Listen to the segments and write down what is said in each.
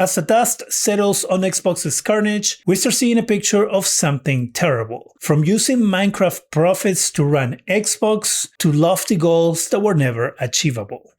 As the dust settles on Xbox's carnage, we start seeing a picture of something terrible. From using Minecraft profits to run Xbox to lofty goals that were never achievable.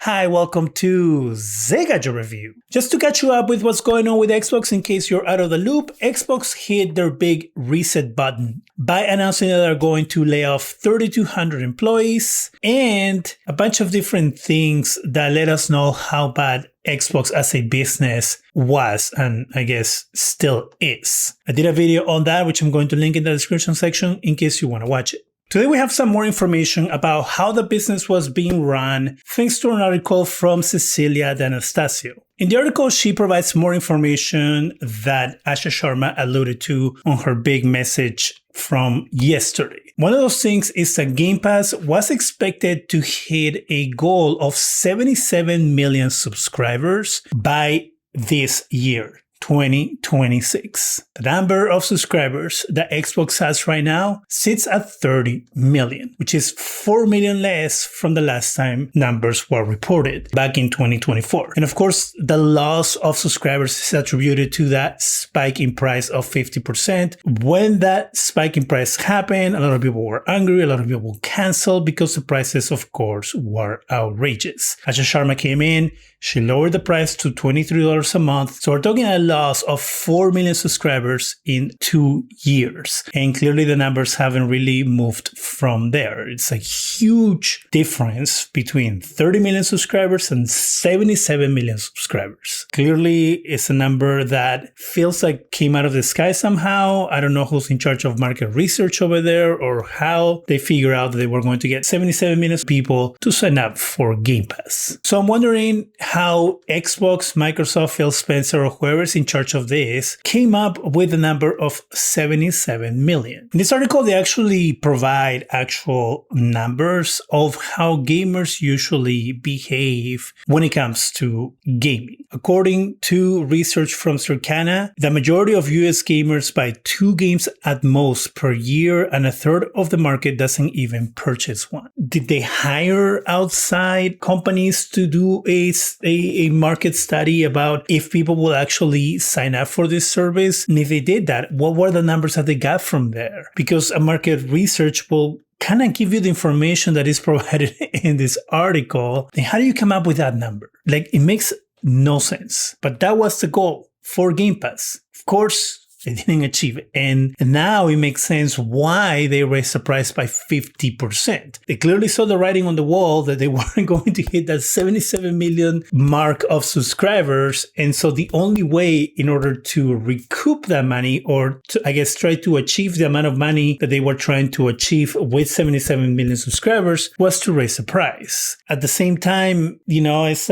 Hi, welcome to ZGadgetReview. Just to catch you up with what's going on with Xbox in case you're out of the loop, Xbox hit their big reset button by announcing that they're going to lay off 3,200 employees and a bunch of different things that let us know how bad Xbox as a business was and I guess still is. I did a video on that, which I'm going to link in the description section in case you want to watch it. Today we have some more information about how the business was being run thanks to an article from Cecilia D'Anastasio. In the article, she provides more information that Asha Sharma alluded to on her big message from yesterday. One of those things is that Game Pass was expected to hit a goal of 77 million subscribers by this year. 2026. The number of subscribers that Xbox has right now sits at 30 million, which is 4 million less from the last time numbers were reported back in 2024. And of course, the loss of subscribers is attributed to that spike in price of 50%. When that spike in price happened, a lot of people were angry, a lot of people canceled because the prices, of course, were outrageous. Asha Sharma came in, she lowered the price to $23 a month. So we're talking a loss of 4 million subscribers in 2 years. And clearly the numbers haven't really moved from there. It's a huge difference between 30 million subscribers and 77 million subscribers. Clearly it's a number that feels like came out of the sky somehow. I don't know who's in charge of market research over there or how they figure out that they were going to get 77 million people to sign up for Game Pass. So I'm wondering how Xbox, Microsoft, Phil Spencer, or whoever's in charge of this came up with the number of 77 million. In this article, they actually provide actual numbers of how gamers usually behave when it comes to gaming. According to research from Circana, the majority of US gamers buy 2 games at most per year, and a third of the market doesn't even purchase one. Did they hire outside companies to do a market study about if people will actually sign up for this service? And if they did that, what were the numbers that they got from there? Because a market research will kind of give you the information that is provided in this article. Then how do you come up with that number? Like, it makes no sense. But that was the goal for Game Pass. Of course, they didn't achieve it. And now it makes sense why they raised the price by 50%. They clearly saw the writing on the wall that they weren't going to hit that 77 million mark of subscribers. And so the only way in order to recoup that money or to, I guess, try to achieve the amount of money that they were trying to achieve with 77 million subscribers was to raise the price. At the same time, it's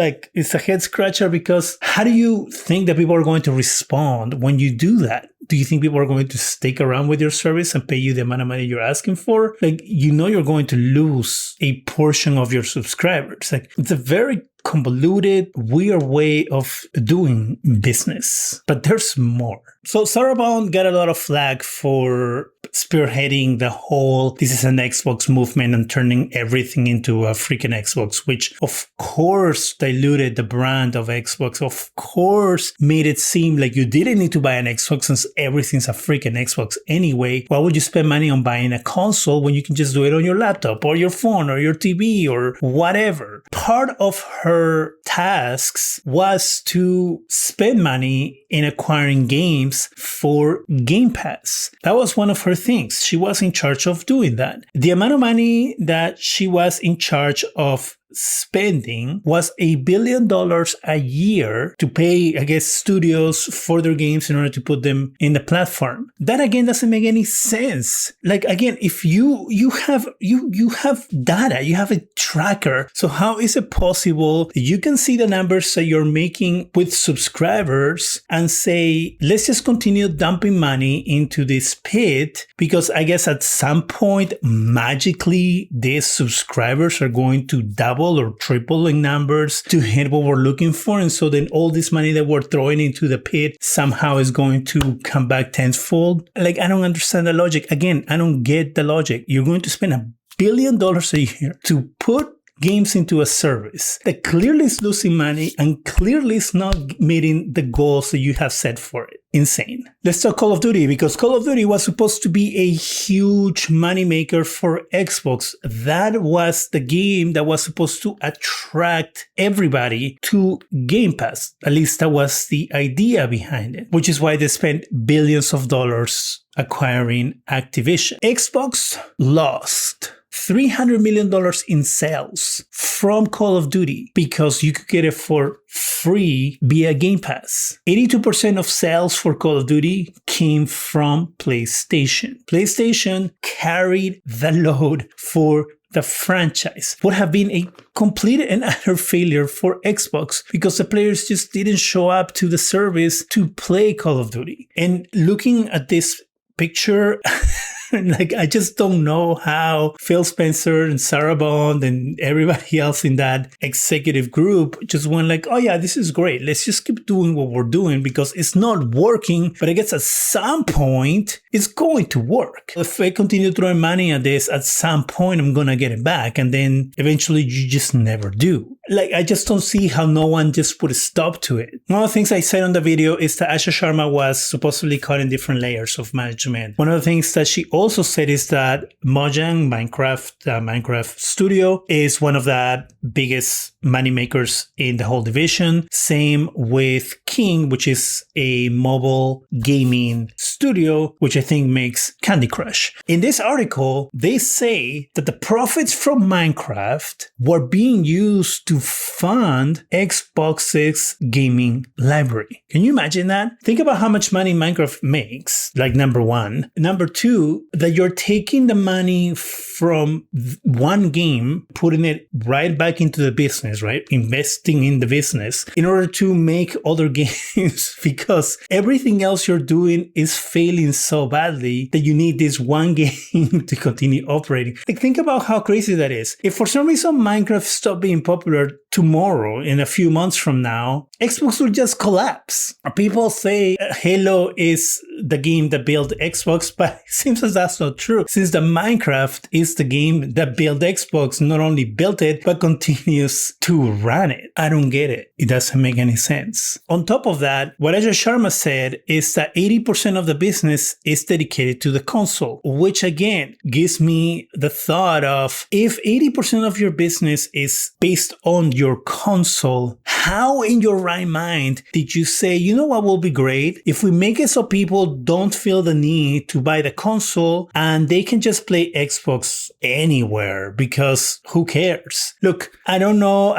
a head scratcher because how do you think that people are going to respond when you do that? Do you think people are going to stick around with your service and pay you the amount of money you're asking for? You're going to lose a portion of your subscribers. It's a very convoluted, weird way of doing business. But there's more. So Sarah Bond got a lot of flack for spearheading the whole this is an Xbox movement and turning everything into a freaking Xbox, which of course diluted the brand of Xbox, of course made it seem like you didn't need to buy an Xbox since everything's a freaking Xbox anyway. Why would you spend money on buying a console when you can just do it on your laptop or your phone or your TV or whatever? Part of her tasks was to spend money in acquiring games for Game Pass. That was one of her things. She was in charge of doing that. The amount of money that she was in charge of spending was $1 billion a year to pay, I guess, studios for their games in order to put them in the platform. That again doesn't make any sense. Again, if you have data, you have a tracker. So how is it possible that you can see the numbers that you're making with subscribers and say, let's just continue dumping money into this pit because I guess at some point magically these subscribers are going to double or triple in numbers to hit what we're looking for. And so then all this money that we're throwing into the pit somehow is going to come back tenfold. I don't understand the logic. Again, I don't get the logic. You're going to spend $1 billion a year to put games into a service that clearly is losing money and clearly is not meeting the goals that you have set for it. Insane. Let's talk Call of Duty, because Call of Duty was supposed to be a huge moneymaker for Xbox. That was the game that was supposed to attract everybody to Game Pass. At least that was the idea behind it, which is why they spent billions of dollars acquiring Activision. Xbox lost $300 million in sales from Call of Duty because you could get it for free via Game Pass. 82% of sales for Call of Duty came from PlayStation. PlayStation carried the load for the franchise. Would have been a complete and utter failure for Xbox because the players just didn't show up to the service to play Call of Duty. And looking at this picture, like, I just don't know how Phil Spencer and Sarah Bond and everybody else in that executive group just went like, oh yeah, this is great. Let's just keep doing what we're doing because it's not working. But I guess at some point, it's going to work. If I continue throwing money at this, at some point, I'm going to get it back. And then eventually you just never do. Like, I just don't see how no one just put a stop to it. One of the things I said on the video is that Asha Sharma was supposedly caught in different layers of management. One of the things that she also said is that Mojang, Minecraft studio, is one of the biggest money makers in the whole division. Same with King, which is a mobile gaming studio, which I think makes Candy Crush. In this article, they say that the profits from Minecraft were being used to fund Xbox's gaming library. Can you imagine that? Think about how much money Minecraft makes, like number one. Number two, that you're taking the money from one game, putting it right back into the business, right? Investing in the business in order to make other games because everything else you're doing is failing so badly that you need this one game to continue operating. Like, think about how crazy that is. If for some reason Minecraft stopped being popular tomorrow, in a few months from now, Xbox will just collapse. People say Halo is the game that built Xbox, but it seems as that's not true. Since the Minecraft is the game that built Xbox, not only built it, but continues to run it. I don't get it. It doesn't make any sense. On top of that, what Asha Sharma said is that 80% of the business is dedicated to the console, which again gives me the thought of, if 80% of your business is based on your console, how in your right mind did you say, you know what will be great? If we make it so people don't feel the need to buy the console and they can just play Xbox anywhere because who cares? Look, I don't know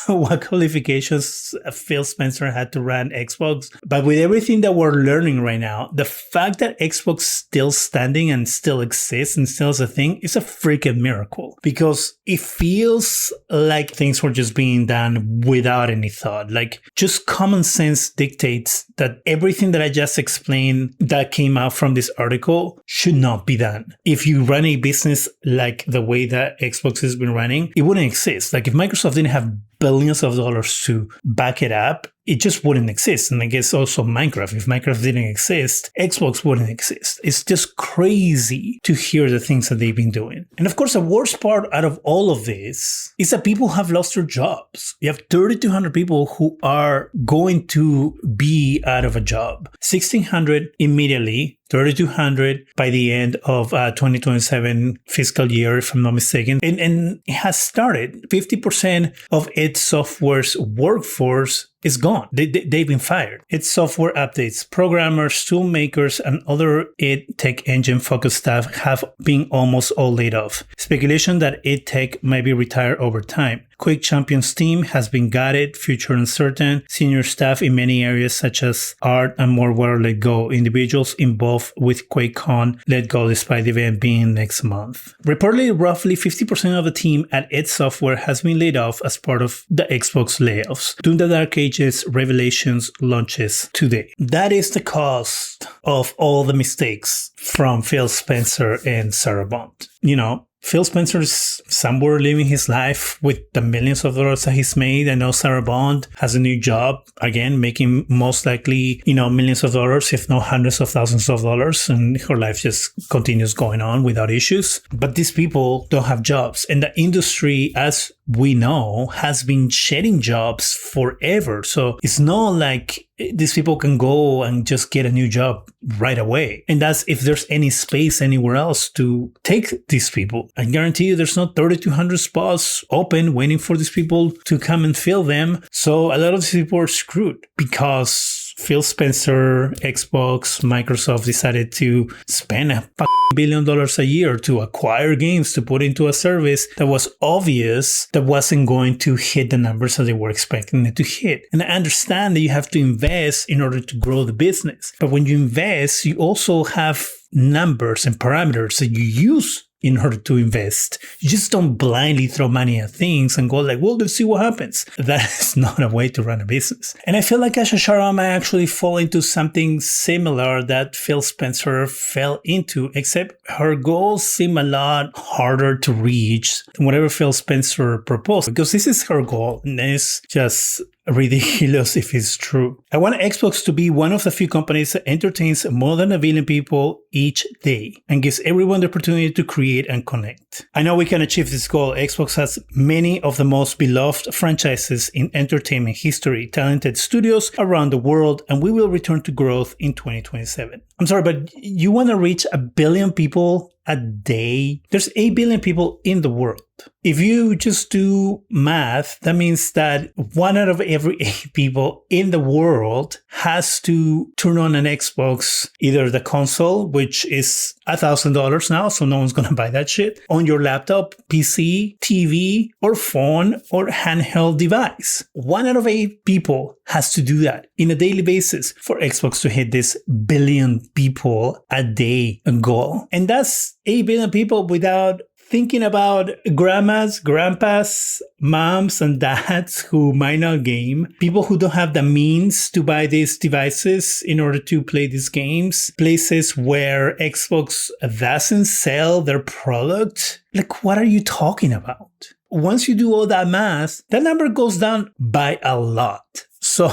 what qualifications Phil Spencer had to run Xbox, but with everything that we're learning right now, the fact that Xbox still standing and still exists and still is a thing is a freaking miracle, because it feels like things were just being done without any thought. Like, just common sense dictates that everything that I just explained that came out from this article should not be done. If you run a business like the way that Xbox has been running, it wouldn't exist. Like, if Microsoft didn't have billions of dollars to back it up, it just wouldn't exist. And I guess also Minecraft. If Minecraft didn't exist, Xbox wouldn't exist. It's just crazy to hear the things that they've been doing. And of course, the worst part out of all of this is that people have lost their jobs. You have 3,200 people who are going to be out of a job. 1,600 immediately, 3,200 by the end of 2027 fiscal year, if I'm not mistaken. And it has started. 50% of id Software's workforce is gone. They've been fired. id Software updates, programmers, tool makers, and other id Tech engine focused staff have been almost all laid off. Speculation that id Tech might be retired over time. Quake Champions team has been gutted, future uncertain. Senior staff in many areas such as art and more were let go. Individuals involved with QuakeCon let go despite the event being next month. Reportedly, roughly 50% of the team at id Software has been laid off as part of the Xbox layoffs. Doom the Dark Ages Revelations launches today. That is the cost of all the mistakes from Phil Spencer and Sarah Bond. You know, Phil Spencer's somewhere living his life with the millions of dollars that he's made. I know Sarah Bond has a new job, again, making most likely, millions of dollars, if not hundreds of thousands of dollars. And her life just continues going on without issues. But these people don't have jobs. And the industry, as we know, has been shedding jobs forever. So it's not like these people can go and just get a new job right away. And that's if there's any space anywhere else to take these people. I guarantee you there's not 3,200 spots open waiting for these people to come and fill them. So a lot of these people are screwed because Phil Spencer, Xbox, Microsoft decided to spend $1 billion a year to acquire games to put into a service that was obvious that wasn't going to hit the numbers that they were expecting it to hit. And I understand that you have to invest in order to grow the business. But when you invest, you also have numbers and parameters that you use in order to invest. You just don't blindly throw money at things and go like, well, let's see what happens. That is not a way to run a business. And I feel like Asha Sharma might actually fall into something similar that Phil Spencer fell into, except her goals seem a lot harder to reach than whatever Phil Spencer proposed, because this is her goal and it's just ridiculous if it's true. I want Xbox to be one of the few companies that entertains more than 1 billion people each day and gives everyone the opportunity to create and connect. I know we can achieve this goal. Xbox has many of the most beloved franchises in entertainment history, talented studios around the world, and we will return to growth in 2027. I'm sorry, but you want to reach 1 billion people a day? There's 8 billion people in the world. If you just do math, that means that 1 out of every 8 people in the world has to turn on an Xbox, either the console, which is $1,000 now, so no one's going to buy that shit, on your laptop, PC, TV, or phone, or handheld device. 1 out of 8 people has to do that in a daily basis for Xbox to hit this billion people a day goal. And that's 8 billion people without thinking about grandmas, grandpas, moms, and dads who might not game, people who don't have the means to buy these devices in order to play these games, places where Xbox doesn't sell their product. Like, what are you talking about? Once you do all that math, that number goes down by a lot. So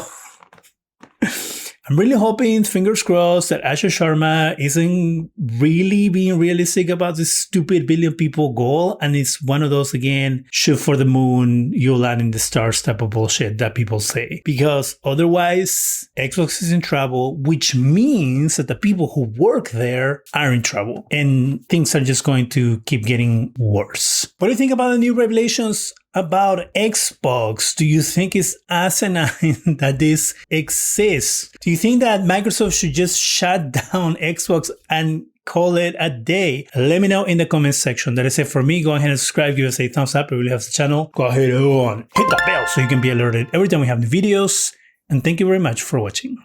I'm really hoping, fingers crossed, that Asha Sharma isn't really being realistic about this stupid billion people goal. And it's one of those, again, shoot for the moon, you'll land in the stars type of bullshit that people say. Because otherwise, Xbox is in trouble, which means that the people who work there are in trouble. And things are just going to keep getting worse. What do you think about the new revelations about Xbox? Do you think it's asinine that this exists? Do you think that Microsoft should just shut down Xbox and call it a day? Let me know in the comments section. That is it for me. Go ahead and subscribe, give us a thumbs up. It really helps the channel. Go ahead and hit the bell so you can be alerted every time we have new videos. And thank you very much for watching.